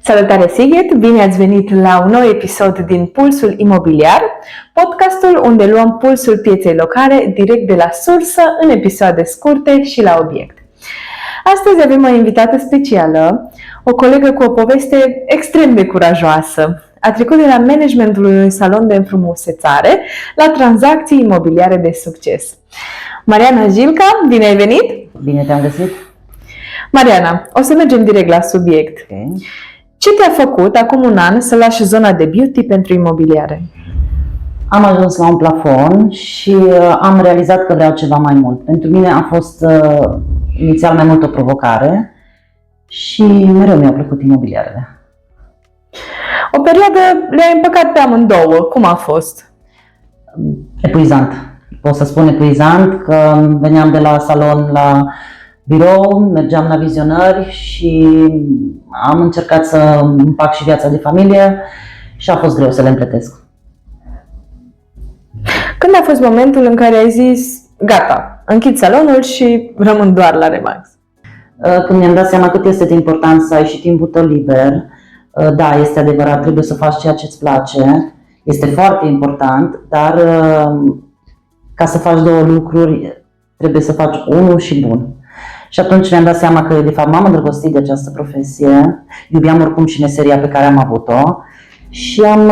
Salutare Sighet! Bine ați venit la un nou episod din Pulsul Imobiliar, podcastul unde luăm pulsul pieței locale direct de la sursă în episoade scurte și la obiect. Astăzi avem o invitată specială, o colegă cu o poveste extrem de curajoasă. A trecut de la managementul unui salon de înfrumusețare la tranzacții imobiliare de succes. Mariana Jilca, bine ai venit! Bine te-am găsit! Mariana, o să mergem direct la subiect. Okay. Ce te-a făcut acum un an să lași zona de beauty pentru imobiliare? Am ajuns la un plafon și am realizat că vreau ceva mai mult. Pentru mine a fost inițial mai mult o provocare și mereu mi-au plăcut imobiliarele. O perioadă le-ai împăcat pe amândouă. Cum a fost? Epuizant. Pot să spun epuizant că veneam de la salon la birou, mergeam la vizionări și am încercat să împac și viața de familie și a fost greu să le împletesc. Când a fost momentul în care ai zis, gata, închid salonul și rămân doar la Remax? Când mi-am dat seama cât este de important să ai și timpul tău liber, da, este adevărat, trebuie să faci ceea ce îți place, este foarte important, dar ca să faci două lucruri, trebuie să faci unul și bun. Și atunci mi-am dat seama că, de fapt, m-am îndrăgostit de această profesie, iubeam oricum și meseria pe care am avut-o și am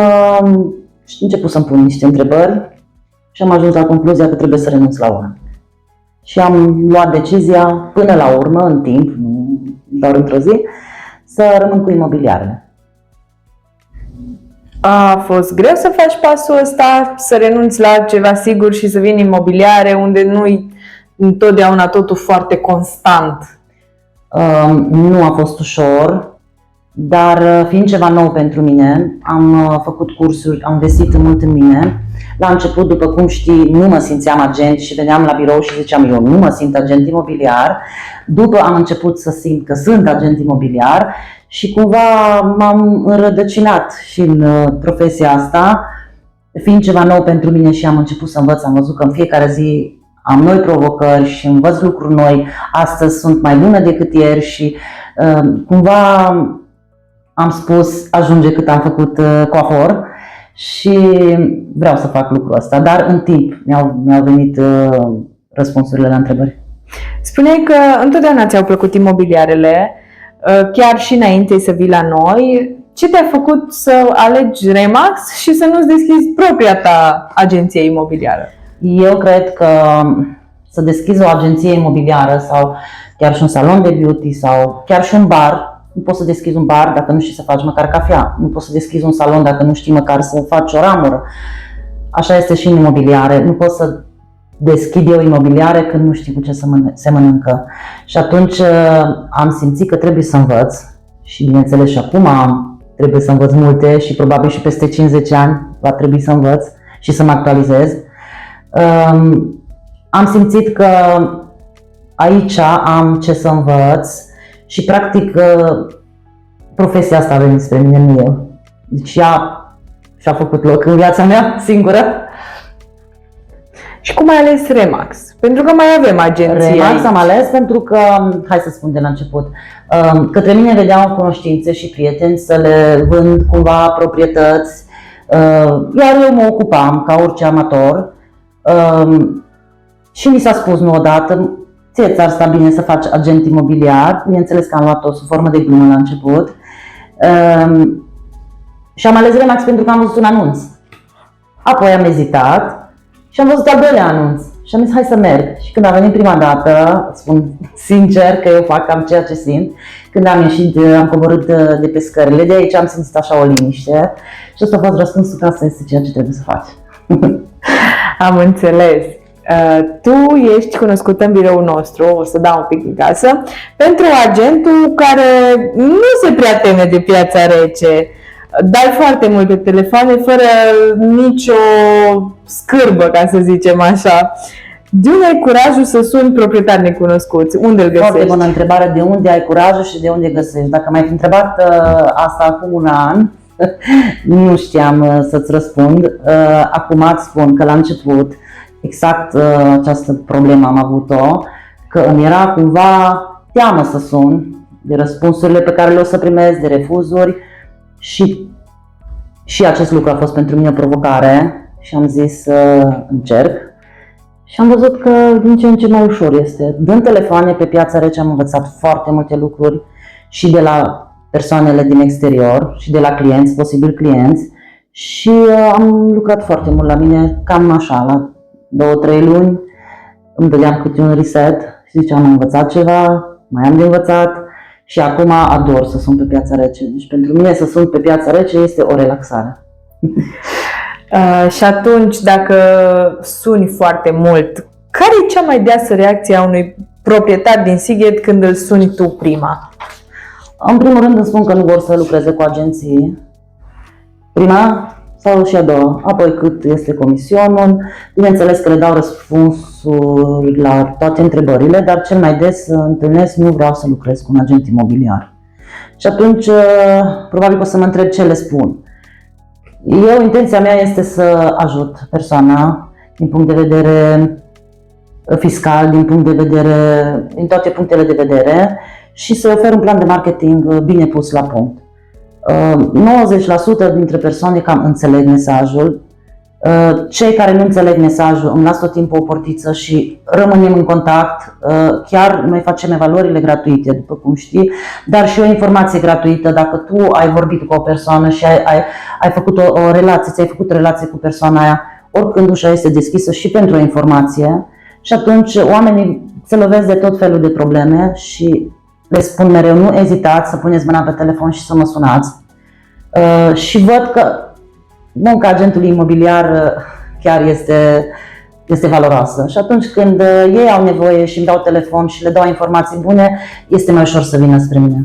început să-mi pun niște întrebări și am ajuns la concluzia că trebuie să renunț la una. Și am luat decizia, până la urmă, în timp, nu doar într-o zi, să rămân cu imobiliarele. A fost greu să faci pasul ăsta, să renunți la ceva sigur și să vin imobiliare unde nu-i întotdeauna totul foarte constant? Nu a fost ușor, dar fiind ceva nou pentru mine, am făcut cursuri, am investit mult în mine. La început, după cum știi, nu mă simțeam agent și veneam la birou și ziceam eu nu mă simt agent imobiliar. După am început să simt că sunt agent imobiliar și cumva m-am înrădăcinat și în profesia asta, fiind ceva nou pentru mine și am început să învăț, am văzut că în fiecare zi am noi provocări și învăț lucruri noi. Astăzi sunt mai bună decât ieri și cumva am spus ajunge cât am făcut coafor și vreau să fac lucrul ăsta, dar în timp mi-au venit răspunsurile la întrebări. Spuneai că întotdeauna ți-au plăcut imobiliarele, chiar și înainte să vii la noi. Ce te-a făcut să alegi Remax și să nu-ți deschizi propria ta agenție imobiliară? Eu cred că să deschizi o agenție imobiliară sau chiar și un salon de beauty sau chiar și un bar, nu poți să deschizi un bar dacă nu știi să faci măcar cafea, nu poți să deschizi un salon dacă nu știi măcar să faci o ramură. Așa este și în imobiliare, nu poți să deschid eu imobiliare când nu știi cu ce se mănâncă. Și atunci am simțit că trebuie să învăț și bineînțeles și acum trebuie să învăț multe și probabil și peste 50 ani va trebui să învăț și să mă actualizez. Am simțit că aici am ce să învăț și practic profesia asta a venit spre mine, nu eu. Deci ea și-a făcut loc în viața mea singură. Și cum ai ales Remax? Pentru că mai avem agenții Remax aici. am ales pentru că, hai să spun de la început, către mine vedeau cunoștințe și prieteni să le vând cumva proprietăți, iar eu mă ocupam ca orice amator. Și mi s-a spus nu odată, ție ți-ar sta bine să faci agent imobiliar, bineînțeles că am luat-o sub formă de glumă la început. Și am ales Remax pentru că am văzut un anunț. Apoi am ezitat și am văzut al doilea anunț și am zis hai să merg. Și când a venit prima dată, spun sincer că eu fac cam ceea ce simt, când am ieșit, am coborât de pe scările de aici, am simțit așa o liniște și ăsta a fost răspunsul că asta este ceea ce trebuie să faci. Am înțeles. Tu ești cunoscută în biroul nostru, o să dau un pic din casă, pentru agentul care nu se prea teme de piața rece, dai foarte multe telefoane fără nicio scârbă, ca să zicem așa. De unde ai curajul să suni proprietari necunoscuți? Unde îl găsești? Foarte bună întrebare, de unde ai curajul și de unde găsești. Dacă m-ai fi întrebat asta acum un an, nu știam să-ți răspund. Acum îți spun că la început exact această problemă am avut-o, că îmi era cumva teamă să sun de răspunsurile pe care le o să primesc, de refuzuri și acest lucru a fost pentru mine o provocare și am zis să încerc. Și am văzut că din ce în ce mai ușor este. Dând telefoane pe piața rece am învățat foarte multe lucruri și de la persoanele din exterior și de la clienți, posibil clienți, și am lucrat foarte mult la mine, cam așa, la 2-3 luni îmi dădeam câte un reset și ziceam am învățat ceva, mai am de învățat și acum ador să sun pe piața rece. Deci pentru mine să sun pe piața rece este o relaxare. Și atunci, dacă suni foarte mult, care e cea mai deasă reacție a unui proprietar din Sighet când îl suni tu prima? În primul rând îmi spun că nu vor să lucreze cu agenții. Prima sau și a doua. Apoi cât este comisionul. Bineînțeles că le dau răspunsuri la toate întrebările, dar cel mai des întâlnesc nu vreau să lucrez cu un agent imobiliar. Și atunci probabil că o să mă întreb ce le spun. Intenția mea este să ajut persoana din punct de vedere fiscal, din toate punctele de vedere și să ofer un plan de marketing bine pus la punct. 90% dintre persoane cam înțeleg mesajul. Cei care nu înțeleg mesajul îmi las tot timpul o portiță și rămânem în contact. Chiar noi facem evaluările gratuite, după cum știi, dar și o informație gratuită. Dacă tu ai vorbit cu o persoană și ai făcut o relație, ți-ai făcut o relație cu persoana aia, oricând ușa este deschisă și pentru o informație. Și atunci oamenii se lovesc de tot felul de probleme și le spun mereu, nu ezitați să puneți mâna pe telefon și să mă sunați. Și văd că munca agentului imobiliar chiar este valoroasă. Și atunci când ei au nevoie și îmi dau telefon și le dau informații bune, este mai ușor să vină spre mine.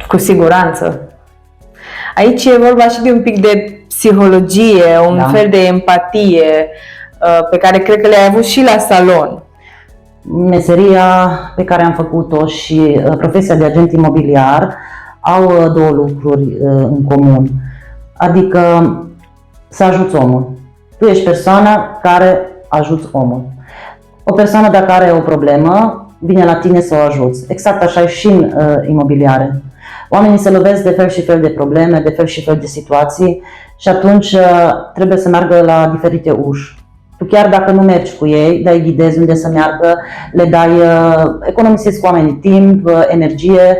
Cu siguranță. Aici e vorba și de un pic de psihologie, un fel de empatie pe care cred că le-ai avut și la salon. Meseria pe care am făcut-o și profesia de agent imobiliar au două lucruri în comun. Adică să ajuți omul. Tu ești persoana care ajuți omul. O persoană dacă are o problemă, vine la tine să o ajuți. Exact așa e și în imobiliare. Oamenii se lovesc de fel și fel de probleme, de fel și fel de situații și atunci trebuie să meargă la diferite uși. Tu chiar dacă nu mergi cu ei, dai ghidezi unde să meargă, le dai, economisezi oamenii timp, energie,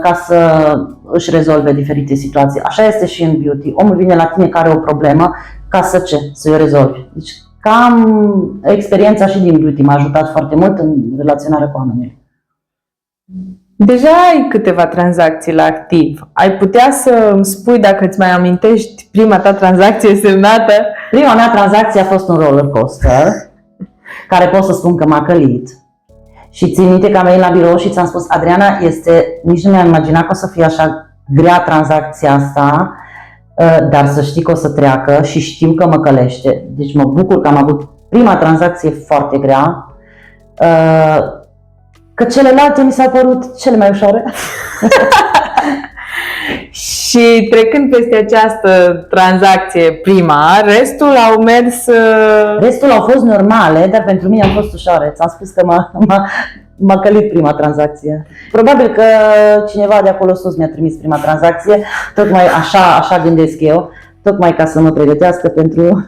ca să își rezolve diferite situații. Așa este și în beauty. Omul vine la tine care are o problemă ca să o rezolvi. Deci cam experiența și din beauty m-a ajutat foarte mult în relaționarea cu oamenii. Deja ai câteva tranzacții la activ. Ai putea să îmi spui dacă îți mai amintești prima ta tranzacție semnată? Prima mea tranzacție a fost un roller coaster, care pot să spun că m-a călit. Și țin minte că am venit la birou și ți-am spus, Adriana, nici nu mi-am imaginat că o să fie așa grea tranzacția asta, dar să știi că o să treacă și știu că mă călește. Deci mă bucur că am avut prima tranzacție foarte grea, că celelalte mi s-au părut cele mai ușoare. Și trecând peste această tranzacție prima, restul au mers... Restul au fost normale, dar pentru mine au fost ușoare. Ți-am spus că m-a călit prima tranzacție. Probabil că cineva de acolo sus mi-a trimis prima tranzacție, tocmai așa gândesc eu, tocmai ca să mă pregătească pentru...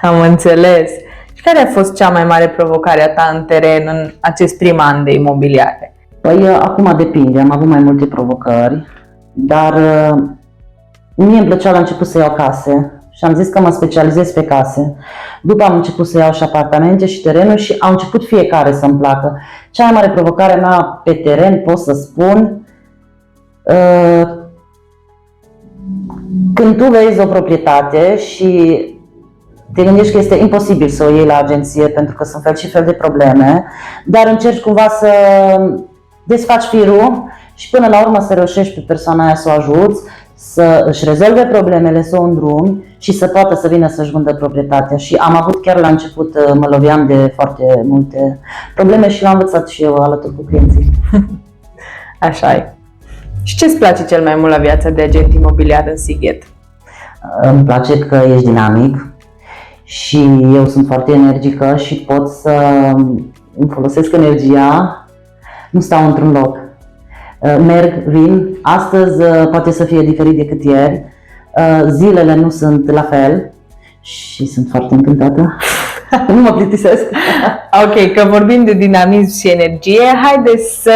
Am înțeles. Și care a fost cea mai mare provocare a ta în teren în acest prim an de imobiliare? Păi acum depinde, am avut mai multe provocări, dar mie îmi plăcea la început să iau case și am zis că mă specializez pe case. După am început să iau și apartamente și terenuri și au început fiecare să-mi placă. Cea mai mare provocare mea pe teren, pot să spun, când tu vezi o proprietate și te gândești că este imposibil să o iei la agenție pentru că sunt fel și fel de probleme, dar încerci cumva să desfaci firul și până la urmă să reușești pe persoana aia să o ajuți, să își rezolve problemele, să o îndrumi și să poată să vină să-și vândă proprietatea. Și am avut chiar la început, mă loveam de foarte multe probleme și l-am învățat și eu alături cu clienții. Așa e. Și ce îți place cel mai mult la viața de agent imobiliar în Sighet? Îmi place că ești dinamic. și eu sunt foarte energică și pot să îmi folosesc energia, nu stau într-un loc. Merg, vin, astăzi poate să fie diferit decât ieri, zilele nu sunt la fel și sunt foarte încântată. Nu mă plictisesc. Ok, că vorbim de dinamism și energie, haideți să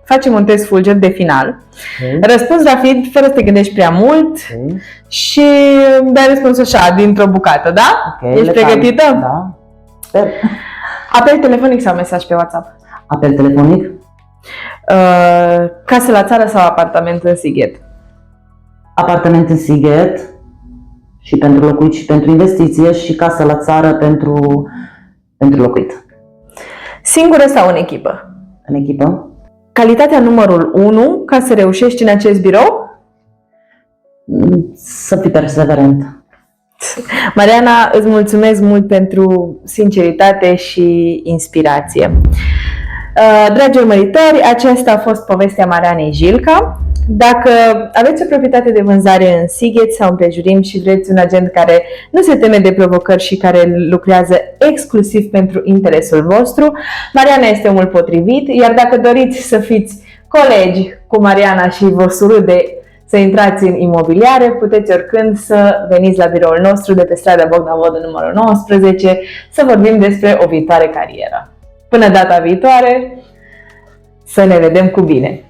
facem un test Fulger de final. Răspunzi rapid, fără să te gândești prea mult și dai răspunsul așa, dintr-o bucată, da? Ești pregătită? Da. Sper. Apel telefonic sau mesaj pe WhatsApp? Apel telefonic. Casă la țară sau apartament în Sighet? Apartament în Sighet și pentru locuit și pentru investiție și casă la țară pentru locuit. Singură sau în echipă? În echipă. Calitatea numărul 1 ca să reușești în acest birou? Să fii perseverent. Mariana, îți mulțumesc mult pentru sinceritate și inspirație. Dragi urmăritori, aceasta a fost povestea Marianei Jilca. Dacă aveți o proprietate de vânzare în Sighet sau împrejurim și vreți un agent care nu se teme de provocări și care lucrează exclusiv pentru interesul vostru, Mariana este omul potrivit, iar dacă doriți să fiți colegi cu Mariana și vă surâde să intrați în imobiliare, puteți oricând să veniți la biroul nostru de pe strada Bogdan Vodă numărul 19 să vorbim despre o viitoare carieră. Până data viitoare, să ne vedem cu bine!